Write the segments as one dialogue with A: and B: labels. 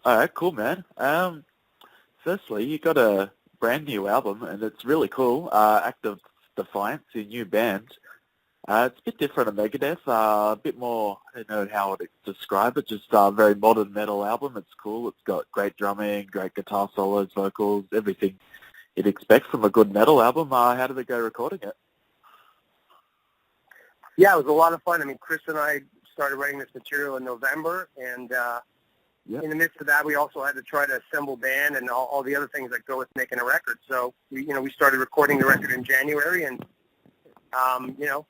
A: All right, cool, man. Firstly, you got a brand new album, and it's really cool. Act of Defiance, your new band. It's a bit different than Megadeth. A bit more, I don't know how to describe it, just a very modern metal album. It's cool. It's got great drumming, great guitar solos, vocals, everything you'd expect from a good metal album. How did it go recording it?
B: Yeah, it was a lot of fun. I mean, Chris and I started writing this material in November, and in the midst of that, we also had to try to assemble band and all the other things that go with making a record. So, we started recording the record in January, and,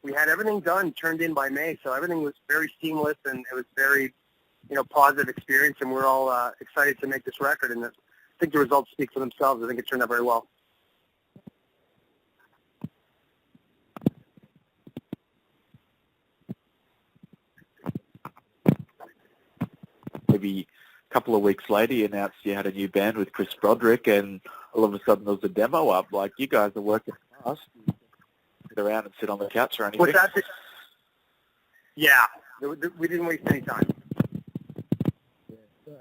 B: we had everything done, turned in by May. So everything was very seamless, and it was very, positive experience, and we're all excited to make this record. And I think the results speak for themselves. I think it turned out very well.
A: Maybe a couple of weeks later, you announced you had a new band with Chris Broderick, and all of a sudden there was a demo up. Like, you guys are working fast. You sit around and sit on the couch or anything.
B: What's that? Yeah, we didn't waste any time.
A: Yeah. So,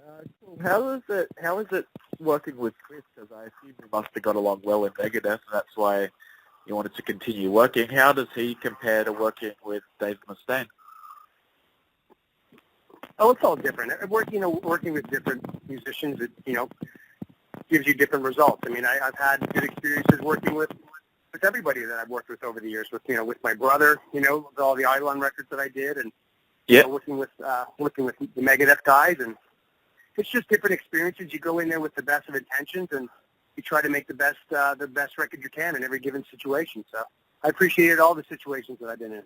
A: cool. How is it working with Chris? Because I assume you must have got along well in Megadeth, and that's why you wanted to continue working. How does he compare to working with Dave Mustaine?
B: Oh, it's all different. Working with different musicians, it, gives you different results. I mean, I've had good experiences working with everybody that I've worked with over the years. With my brother, with all the Eidolon records that I did, and working with the Megadeth guys, and it's just different experiences. You go in there with the best of intentions, and you try to make the best record you can in every given situation. So I appreciated all the situations that I've been in.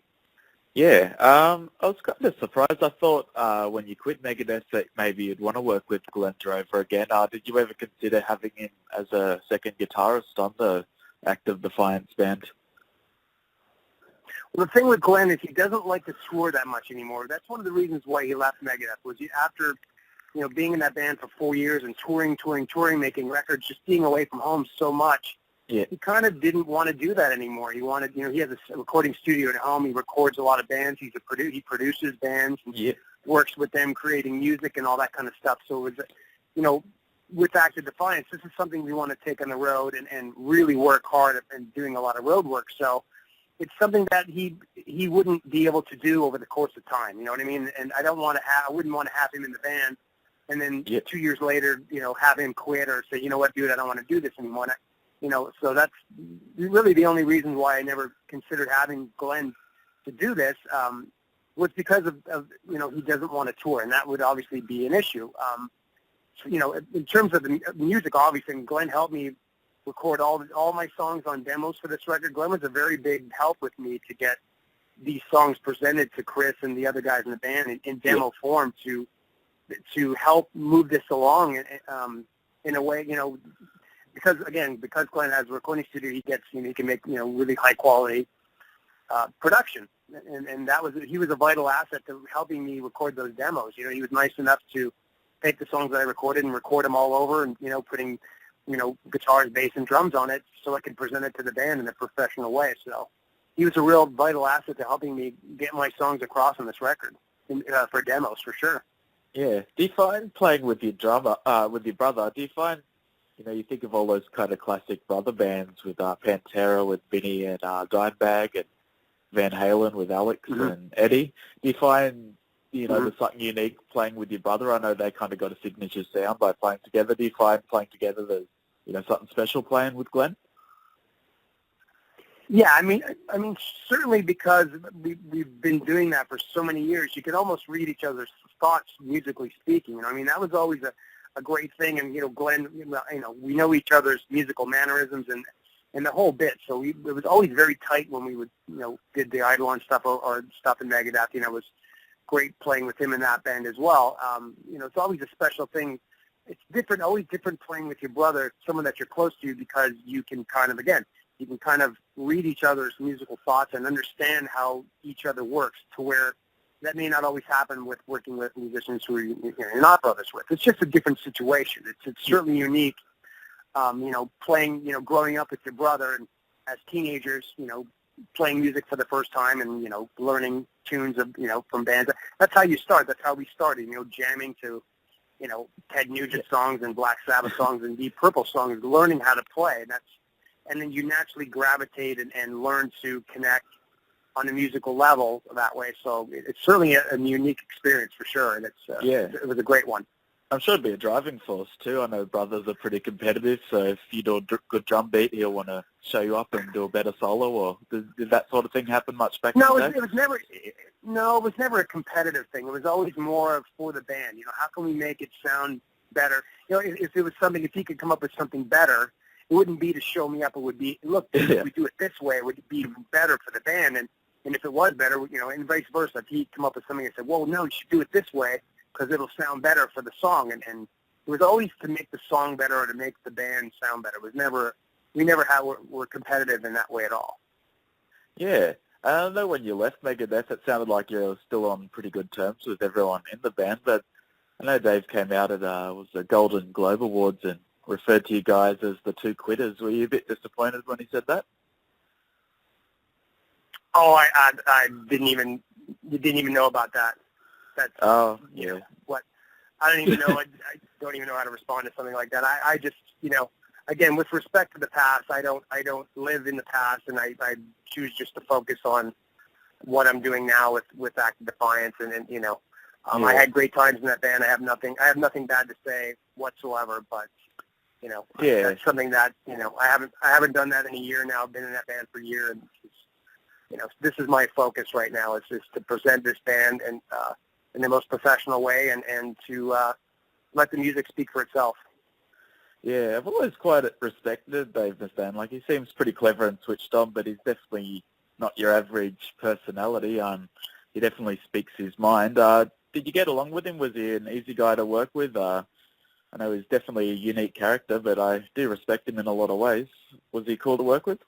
A: Yeah, I was kind of surprised. I thought when you quit Megadeth that maybe you'd want to work with Glen Drover again. Did you ever consider having him as a second guitarist on the Act of Defiance band?
B: Well, the thing with Glen is he doesn't like to tour that much anymore. That's one of the reasons why he left Megadeth, was after being in that band for 4 years and touring, making records, just being away from home so much.
A: Yeah.
B: He kind of didn't want to do that anymore. He wanted, he has a recording studio at home. He records a lot of bands. He produces bands. And works with them, creating music and all that kind of stuff. So it was, with Act of Defiance, this is something we want to take on the road and really work hard at doing a lot of road work. So it's something that he wouldn't be able to do over the course of time. You know what I mean? And I wouldn't want to have him in the band and then 2 years later, have him quit or say, you know what, dude, I don't want to do this anymore. So that's really the only reason why I never considered having Glen to do this, was because of he doesn't want to tour, and that would obviously be an issue. In terms of the music, obviously, Glen helped me record all my songs on demos for this record. Glen was a very big help with me to get these songs presented to Chris and the other guys in the band in demo form to help move this along in a way, because Glen has a recording studio, he can make really high quality production, and he was a vital asset to helping me record those demos. He was nice enough to take the songs that I recorded and record them all over, and putting guitars, bass, and drums on it so I could present it to the band in a professional way. So he was a real vital asset to helping me get my songs across on this record for demos, for sure.
A: Yeah. Do you find playing with your with your brother? Do you find you think of all those kind of classic brother bands with Pantera with Vinny and Dimebag and Van Halen with Alex and Eddie. Do you find, there's something unique playing with your brother? I know they kind of got a signature sound by playing together. Do you find playing together there's, something special playing with Glen? Yeah, I mean,
B: certainly because we've been doing that for so many years, you can almost read each other's thoughts musically speaking. That was always a great thing, and Glen, we know each other's musical mannerisms and the whole bit. So it was always very tight when we would did the Eidolon stuff or stuff in Megadeth. It was great playing with him in that band as well. It's always a special thing. It's different, always different playing with your brother, someone that you're close to, because you can kind of read each other's musical thoughts and understand how each other works, to where that may not always happen with working with musicians who you're not brothers with. It's just a different situation. It's certainly unique. Playing, growing up with your brother and as teenagers, playing music for the first time and, learning tunes of, from bands. That's how you start. That's how we started, jamming to Ted Nugent songs and Black Sabbath songs and Deep Purple songs, learning how to play. And then you naturally gravitate and learn to connect on a musical level that way. So it's certainly a unique experience for sure, and it was a great one.
A: I'm sure it'd be a driving force too. I know brothers are pretty competitive, so if you do a good drum beat, he'll want to show you up and do a better solo. Or did that sort of thing happen much back in the day?
B: It was never. No, it was never a competitive thing. It was always more for the band. How can we make it sound better? If it was something, if he could come up with something better, it wouldn't be to show me up. It would be, look, if we do it this way, it would be even better for the band. And if it was better, and vice versa, if he'd come up with something and said, well, no, you should do it this way, because it'll sound better for the song. And it was always to make the song better or to make the band sound better. It was never, were competitive in that way at all.
A: Yeah. I know when you left Megadeth, it sounded like you were still on pretty good terms with everyone in the band, but I know Dave came out at was the Golden Globe Awards and referred to you guys as the two quitters. Were you a bit disappointed when he said that?
B: Oh, I didn't even know about that. What? I don't even know. I don't even know how to respond to something like that. I just, again, with respect to the past, I don't live in the past, and I choose just to focus on what I'm doing now with Act of Defiance, and I had great times in that band. I have nothing bad to say whatsoever, but that's something that I haven't done that in a year now. I've been in that band for a year, and this is my focus right now. It's just to present this band and in the most professional way, and to let the music speak for itself.
A: Yeah, I've always quite respected Dave Mustaine. Like, he seems pretty clever and switched on, but he's definitely not your average personality. He definitely speaks his mind. Did you get along with him? Was he an easy guy to work with? I know he's definitely a unique character, but I do respect him in a lot of ways. Was he cool to work with?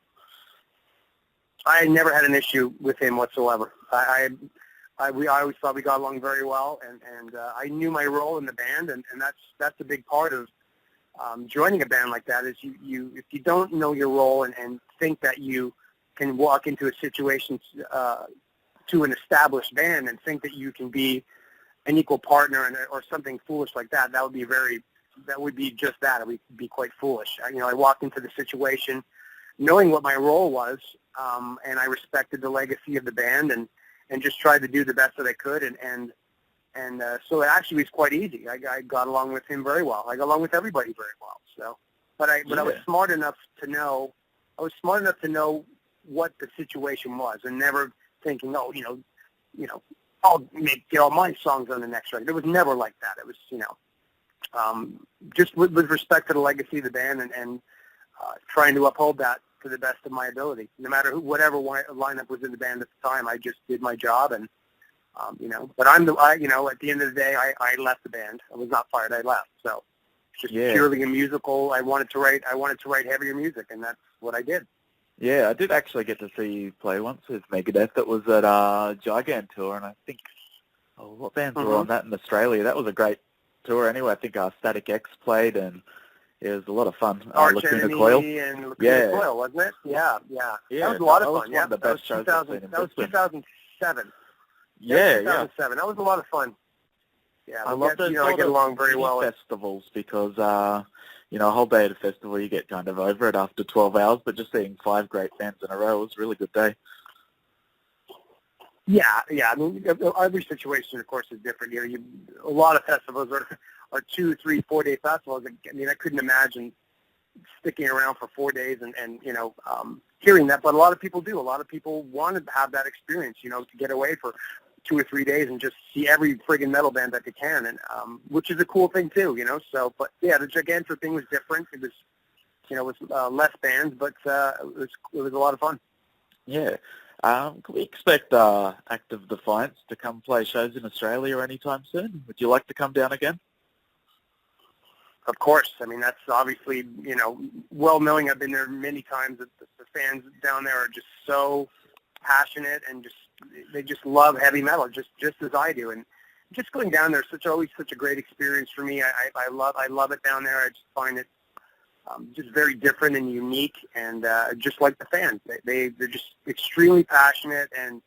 B: I never had an issue with him whatsoever. I always thought we got along very well, and I knew my role in the band, and that's a big part of joining a band like that. Is you if you don't know your role and think that you can walk into a situation to an established band and think that you can be an equal partner or something foolish like that, that would be just that. It would be quite foolish. I walked into the situation knowing what my role was, and I respected the legacy of the band and just tried to do the best that I could, and so it actually was quite easy. I got along with him very well. I got along with everybody very well. So, but I was smart enough to know. I was smart enough to know what the situation was, and never thinking, oh, I'll get all my songs on the next record. It was never like that. It was, just with respect to the legacy of the band and trying to uphold that to the best of my ability. No matter whatever lineup was in the band at the time, I just did my job, and but at the end of the day, I left the band. I was not fired. I left. So it's just purely a musical. I wanted to write heavier music, and that's what I did.
A: Yeah, I did actually get to see you play once with Megadeth. That was at Gigant tour, and I think what bands were on that in Australia? That was a great tour. Anyway, I think Static X played, and it was a lot of fun.
B: Lacuna Coil. And Lacuna Coil, wasn't it? Yeah. That was a lot of fun. Yeah,
A: that was
B: 2007.
A: Yeah,
B: 2007. That was a lot of fun. Yeah,
A: I love those.
B: I get along very well.
A: Festivals because a whole day at a festival you get kind of over it after 12 hours, but just seeing 5 great bands in a row was a really good day.
B: Yeah. I mean, every situation, of course, is different. A lot of festivals are 2, 3, 4-day festivals. I mean, I couldn't imagine sticking around for 4 days and hearing that, but a lot of people do. A lot of people want to have that experience, to get away for 2 or 3 days and just see every friggin' metal band that they can, and which is a cool thing too, So, but yeah, the Gigantor thing was different. It was, it was less bands, but it was a lot of fun.
A: Yeah. Can we expect Act of Defiance to come play shows in Australia anytime soon? Would you like to come down again?
B: Of course. I mean, that's obviously, well knowing. I've been there many times. The fans down there are just so passionate and they just love heavy metal, just as I do. And just going down there is always such a great experience for me. I love it down there. I just find it just very different and unique, and just like the fans, they're just extremely passionate. And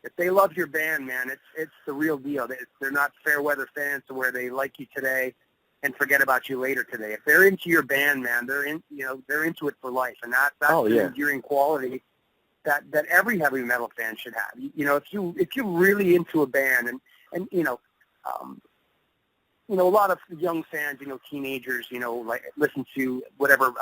B: if they love your band, man, it's the real deal. They're not fair weather fans to where they like you today and forget about you later today. If they're into your band, man, they're into it for life, and that's an enduring quality that every heavy metal fan should have. If you're really into a band, and a lot of young fans, teenagers, like listen to whatever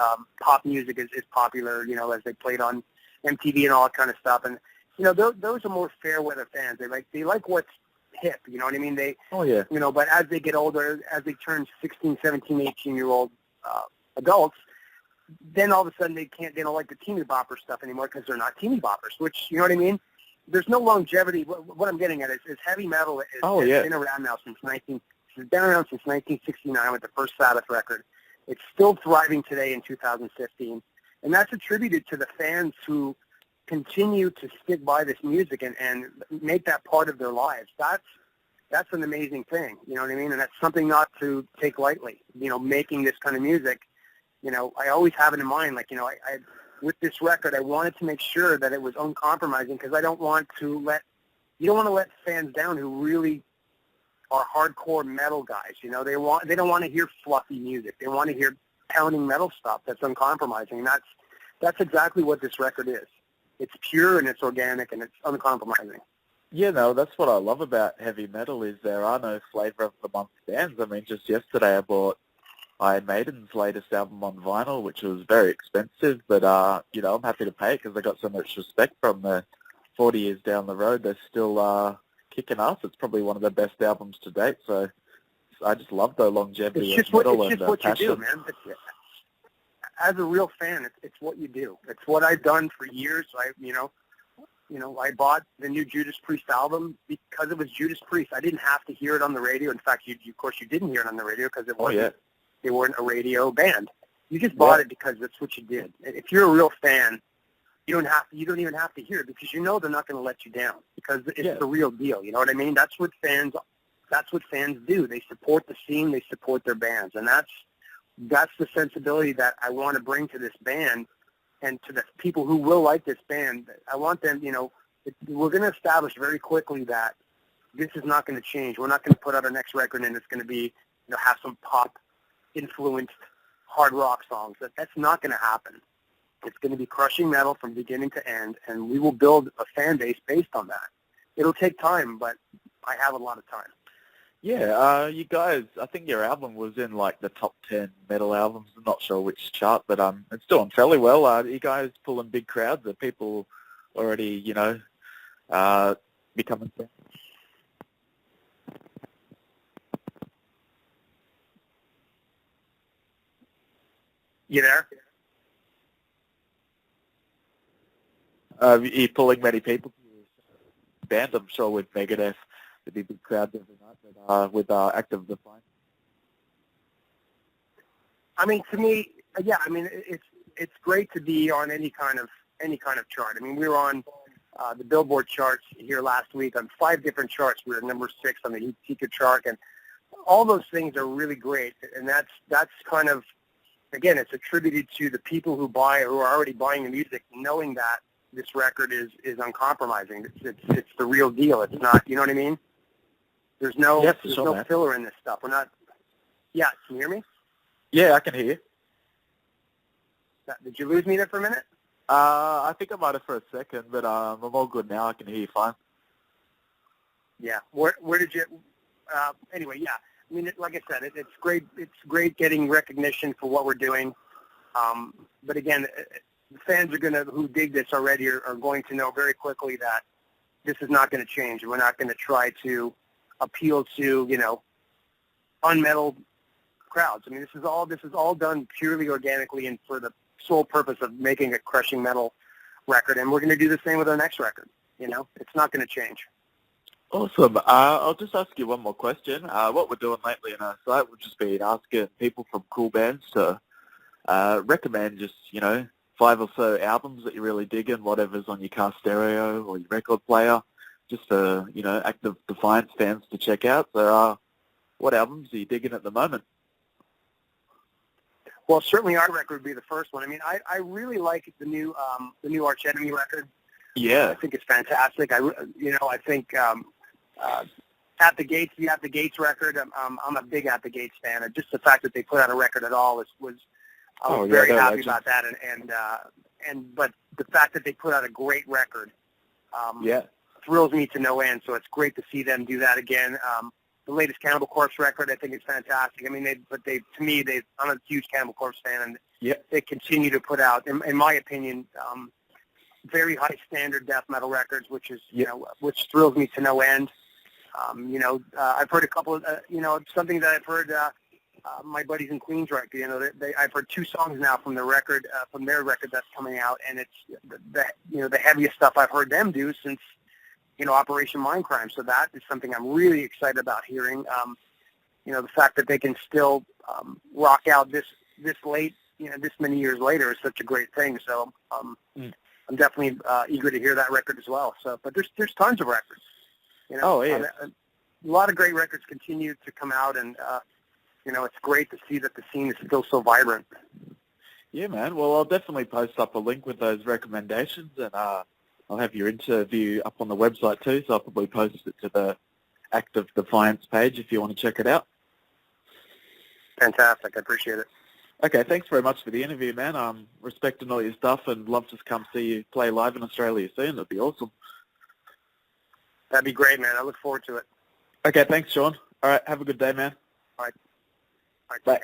B: pop music is popular, as they played on MTV and all that kind of stuff. And those are more fair weather fans. They like what's hip. You know what I mean? But as they get older, as they turn 16, 17, 18-year-old adults, then all of a sudden they don't like the teeny bopper stuff anymore because they're not teeny boppers. Which, you know what I mean? There's no longevity. What I'm getting at is heavy metal has been around now since 1969 with the first Sabbath record. It's still thriving today in 2015, and that's attributed to the fans who continue to stick by this music and make that part of their lives. That's an amazing thing, you know what I mean? And that's something not to take lightly. Making this kind of music, I always have it in mind. Like, I with this record, I wanted to make sure that it was uncompromising because you don't want to let fans down who really are hardcore metal guys. They don't want to hear fluffy music. They want to hear pounding metal stuff that's uncompromising. And that's exactly what this record is. It's pure and it's organic and it's uncompromising.
A: That's what I love about heavy metal is there are no flavor of the month bands. I mean, just yesterday I bought Iron Maiden's latest album on vinyl, which was very expensive, but I'm happy to pay it because I got so much respect from the 40 years down the road. They're still kicking ass. It's probably one of the best albums to date. So I just love the longevity of metal and passion. It's just what you do, man. As a real fan, it's what you do. It's what I've done for years. I bought the new Judas Priest album because it was Judas Priest. I didn't have to hear it on the radio. In fact, of course, you didn't hear it on the radio because it wasn't. They weren't a radio band. You just bought it because that's what you did. If you're a real fan, you don't even have to hear it because they're not going to let you down because it's the real deal. You know what I mean? That's what fans do. They support the scene. They support their bands, and that's the sensibility that I want to bring to this band and to the people who will like this band. I want them, we're going to establish very quickly that this is not going to change. We're not going to put out our next record and it's going to be, have some pop-influenced hard rock songs. That's not going to happen. It's going to be crushing metal from beginning to end, and we will build a fan base based on that. It'll take time, but I have a lot of time. Yeah, you guys, I think your album was in like the top 10 metal albums. I'm not sure which chart, but it's doing fairly well. You guys pulling big crowds? Are people already, becoming fans? You there? Are you pulling many people to your band? I'm sure with Megadeth, there'd be big crowds every night, but with Act of Defiance. I mean, to me, it's great to be on any kind of chart. I mean, we were on the Billboard charts here last week on 5 different charts. We were number 6 on the Heat chart, and all those things are really great. And that's kind of, again, it's attributed to the people who are already buying the music, knowing that this record is uncompromising. It's the real deal. It's not, you know what I mean? There's no filler in this stuff. We're not. Yeah, can you hear me? Yeah, I can hear you. Did you lose me there for a minute? I think I might have for a second, but I'm all good now. I can hear you fine. Yeah. Where did you? Anyway, yeah. I mean, like I said, it's great. It's great getting recognition for what we're doing. But again, the fans who dig this already are going to know very quickly that this is not going to change. We're not going to try to appeal to, unmetal crowds. I mean, this is all done purely organically and for the sole purpose of making a crushing metal record. And we're going to do the same with our next record. It's not going to change. Awesome. I'll just ask you one more question. What we're doing lately on our site would just be asking people from cool bands to recommend just, 5 or so albums that you really dig in, whatever's on your car stereo or your record player, just for, Act of Defiance fans to check out. So what albums are you digging at the moment? Well, certainly our record would be the first one. I mean, I really like the new Arch Enemy record. Yeah. I think it's fantastic. I think
B: At the Gates record, I'm a big At the Gates fan, and just the fact that they put out a record at all I was very happy about that, but the fact that they put out a great record, thrills me to no end. So it's great to see them do that again. The latest Cannibal Corpse record, I think, is fantastic. I mean, I'm a huge Cannibal Corpse fan, and they continue to put out, in my opinion, very high standard death metal records, which which thrills me to no end. I've heard a couple of, something that I've heard my buddies in Queens record. I've heard 2 songs now from their record that's coming out, and it's the heaviest stuff I've heard them do since Operation Mindcrime. So that is something I'm really excited about hearing. The fact that they can still rock out this late, this many years later is such a great thing. So I'm definitely eager to hear that record as well. So, but there's tons of records. A lot of great records continue to come out, and it's great to see that the scene is still so vibrant.
A: Yeah, man. Well, I'll definitely post up a link with those recommendations, and I'll have your interview up on the website too, so I'll probably post it to the Act of Defiance page if you want to check it out.
B: Fantastic. I appreciate it.
A: Okay, thanks very much for the interview, man. Respecting all your stuff, and love to come see you play live in Australia soon. That'd be awesome.
B: That'd be great, man. I look forward to it.
A: Okay, thanks, Shawn. All right, have a good day, man.
B: All right.
A: Bye.